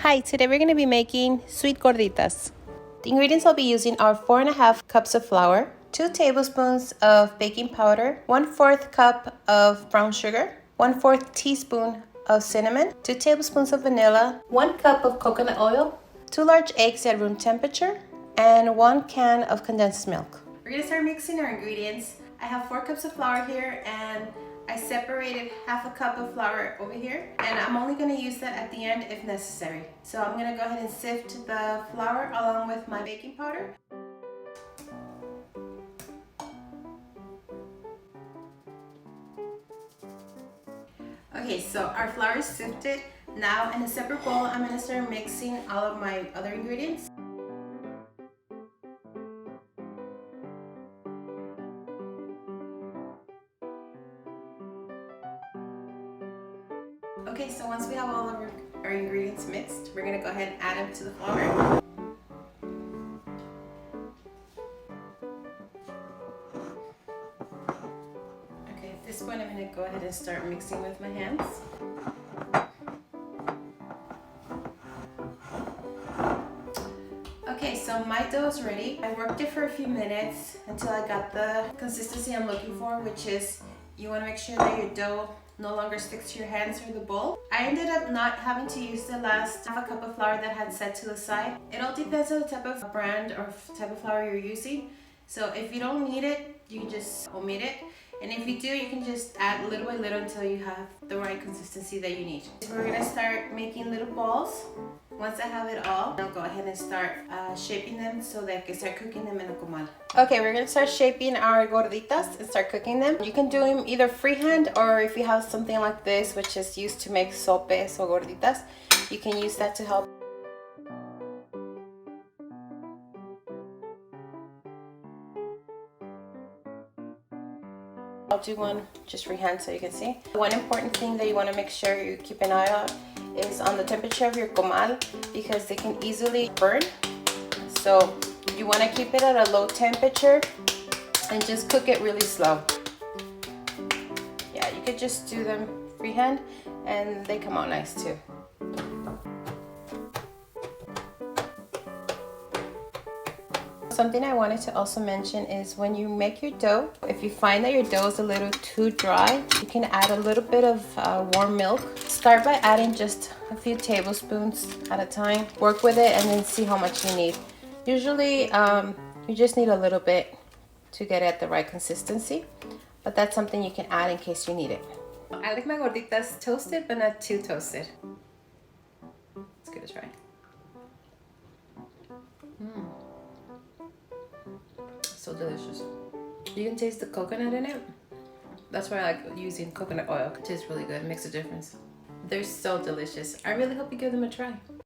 Hi, today we're going to be making sweet gorditas. The ingredients I'll be using are 4.5 cups of flour, 2 tablespoons of baking powder, 1/4 cup of brown sugar, 1/4 teaspoon of cinnamon, 2 tablespoons of vanilla, 1 cup of coconut oil, 2 large eggs at room temperature, and 1 can of condensed milk. We're going to start mixing our ingredients. I have 4 cups of flour here, and I separated half a cup of flour over here, and I'm only going to use that at the end if necessary. So I'm going to go ahead and sift the flour along with my baking powder. Okay, so our flour is sifted. Now in a separate bowl, I'm going to start mixing all of my other ingredients. Okay, so once we have all of our ingredients mixed, we're going to go ahead and add them to the flour. Okay, at this point I'm going to go ahead and start mixing with my hands. Okay, so my dough is ready. I worked it for a few minutes until I got the consistency I'm looking for, which is you want to make sure that your dough no longer sticks to your hands or the bowl. I ended up not having to use the last half a cup of flour that I had set to the side. It all depends on the type of brand or type of flour you're using. So if you don't need it, you can just omit it. And if you do, you can just add little by little until you have the right consistency that you need. So we're gonna start making little balls. Once I have it all, I'll go ahead and start shaping them so that I can start cooking them in a comal. Okay, we're gonna start shaping our gorditas and start cooking them. You can do them either freehand, or if you have something like this, which is used to make sopes or gorditas, you can use that to help. I'll do one just freehand so you can see. One important thing that you want to make sure you keep an eye on is on the temperature of your comal, because they can easily burn. So you want to keep it at a low temperature and just cook it really slow. Yeah, you could just do them freehand and they come out nice too. Something I wanted to also mention is when you make your dough, if you find that your dough is a little too dry, you can add a little bit of warm milk. Start by adding just a few tablespoons at a time. Work with it and then see how much you need. Usually you just need a little bit to get at the right consistency, but that's something you can add in case you need it. I like my gorditas toasted, but not too toasted. Let's give it a try. So delicious. You can taste the coconut in it. That's why I like using coconut oil. It tastes really good. It makes a difference. They're so delicious. I really hope you give them a try.